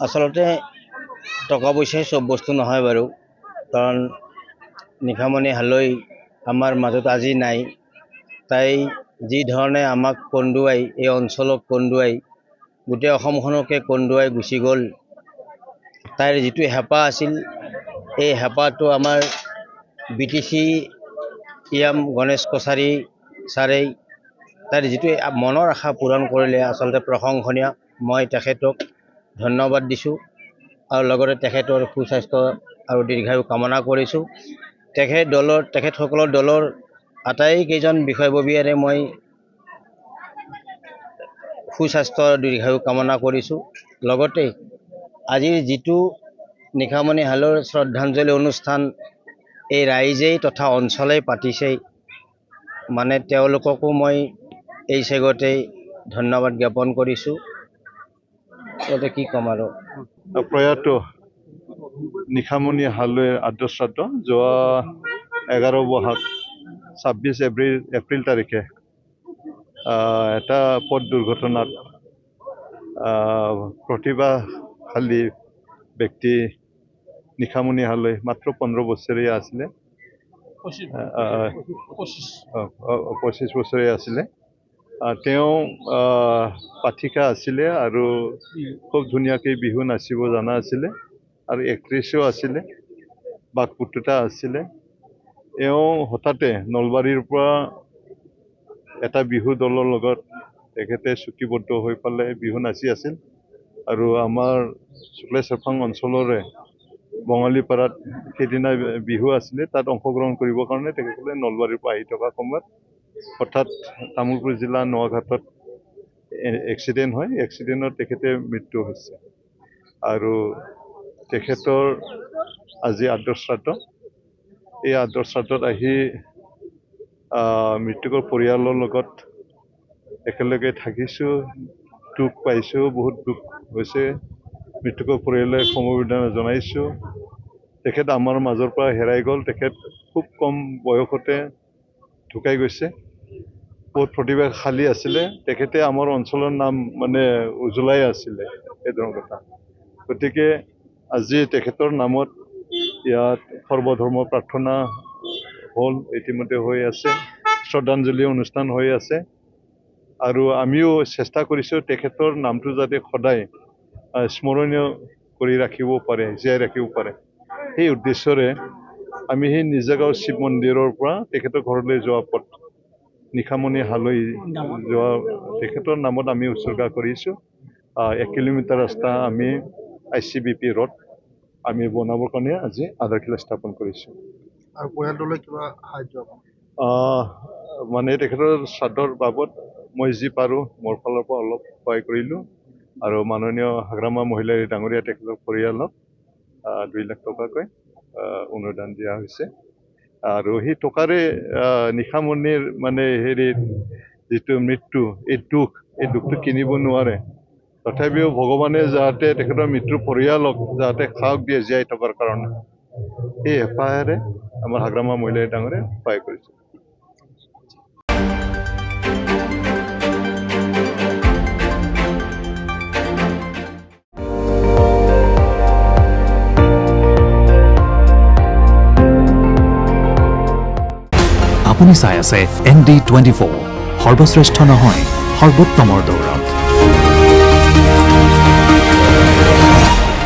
আচলতে টকা পইচাই চব বস্তু নহয় বাৰু, কাৰণ নিশামণি হালৈ আমাৰ মাজত আজি নাই। তাই যি ধৰণে আমাক কন্দুৱাই, এই অঞ্চলক কন্দুৱাই, গোটেই অসমখনকে কন্দুৱাই গুচি গ'ল, তাইৰ যিটো হেঁপাহ আছিল, এই হেঁপাহটো আমাৰ BTC ইয়াম গণেশ কছাৰী ছাৰেই তাইৰ যিটো মনৰ আশা পূৰণ কৰিলে, আচলতে প্ৰশংসনীয়। মই তেখেতক ধন্যবাদ দিছোঁ আৰু লগতে তেখেতৰ সুস্বাস্থ্য আৰু দীৰ্ঘায়ু কামনা কৰিছোঁ। তেখেতসকলৰ দলৰ আটাইকেইজন বিষয়ববীয়াৰে মই সুস্বাস্থ্য দীৰ্ঘায়ু কামনা কৰিছোঁ। লগতে আজিৰ যিটো নিশামণি হালৈৰ শ্ৰদ্ধাঞ্জলি অনুষ্ঠান এই ৰাইজেই তথা অঞ্চলেই পাতিছে, মানে তেওঁলোককো মই এই চেগতেই ধন্যবাদ জ্ঞাপন কৰিছোঁ। ইয়াতে কি ক'ম আৰু। প্ৰয়াত নিশামণি হালৈৰ আদ্যশ্ৰাদ্ধ যোৱা 11 বহাগ 26 এপ্ৰিল তাৰিখে এটা পথ দুৰ্ঘটনাত প্ৰতিভাশালী ব্যক্তি নিশামণি হালৈ মাত্ৰ 15 বছৰীয়া আছিলে, 25 বছৰীয়া আছিলে। তেওঁ পাঠিকা আছিলে আৰু খুব ধুনীয়াকৈ বিহু নাচিব জনা আছিলে আৰু এক্ট্ৰেছো আছিলে, বাকপটুতা আছিলে। এওঁ হঠাতে নলবাৰীৰ পৰা এটা বিহু দলৰ লগত তেখেতে চুক্তিবদ্ধ হৈ পেলাই বিহু নাচি আছিল আৰু আমাৰ শুক্লেশ্বৰফাং অঞ্চলৰে বঙালীপাৰাত সেইদিনা বিহু আছিলে। তাত অংশগ্ৰহণ কৰিবৰ কাৰণে তেখেতসকলে নলবাৰীৰ পৰা আহি থকা সময়ত হঠাৎ তামোলপুৰ জিলা নোৱাঘাটত এক্সিডেণ্ট হয়। এক্সিডেণ্টত তেখেতে মৃত্যু হৈছে আৰু তেখেতৰ আজি আদ্যশ্ৰাদ্ধ। এই আদ্যশ্ৰাদ্ধত আহি মৃতকৰ পৰিয়ালৰ লগত একেলগে থাকিছোঁ, দুখ পাইছোঁ, বহুত দুখ হৈছে। মৃতকৰ পৰিয়ালে সমবেদনা জনাইছোঁ। তেখেত আমাৰ মাজৰ পৰা হেৰাই গ'ল। তেখেত খুব কম বয়সতে ঢুকাই গৈছে। বহুত প্ৰতিভাশালী আছিলে। তেখেতে আমাৰ অঞ্চলৰ নাম মানে উজ্বলাই আছিলে, এই ধৰণৰ কথা। গতিকে আজি তেখেতৰ নামত ইয়াত সৰ্বধৰ্ম প্ৰাৰ্থনা হ'ল, ইতিমধ্যে হৈ আছে, শ্ৰদ্ধাঞ্জলি অনুষ্ঠান হৈ আছে আৰু আমিও চেষ্টা কৰিছোঁ তেখেতৰ নামটো যাতে সদায় স্মৰণীয় কৰি ৰাখিব পাৰে, জীয়াই ৰাখিব পাৰে। সেই উদ্দেশ্যৰে আমি সেই নিজগাঁও শিৱ মন্দিৰৰ পৰা তেখেতৰ ঘৰলৈ যোৱা পথ নিশামণি হালৈ যোৱা তেখেতৰ নামত আমি উৎসৰ্গা কৰিছোঁ। 1 কিলোমিটাৰ ৰাস্তা আমি ICBP ৰোড আমি বনাবৰ কাৰণে আজি আধাৰশিলা স্থাপন কৰিছোঁ। আৰু পৰিয়ালটোলৈ কিবা সাহায্য মানে তেখেতৰ শ্ৰাদ্ধৰ বাবদ মই যি পাৰোঁ মোৰ ফালৰ পৰা অলপ সহায় কৰিলোঁ আৰু মাননীয় হাগ্ৰামা মহিলা ডাঙৰীয়া তেখেতৰ পৰিয়ালক 2 লাখ টকাকৈ অনুদান দিয়া হৈছে আৰু সেই টকাৰে নিশামণিৰ মানে যিটো মৃত্যু, এই দুখটো কিনিব নোৱাৰে। তথাপিও ভগৱানে যাতে তেখেতৰ মৃত্যুৰ পৰিয়ালক যাতে সাহস দিয়ে জীয়াই থকাৰ কাৰণে, এই হেঁপাহেৰে আমাৰ হাগ্ৰামা মহিলা ডাঙৰীয়াই সহায় কৰিছে। আপুনি চাই আছে ND24, সৰ্বশ্ৰেষ্ঠ নহয় সৰ্বোত্তমৰ দৌৰত।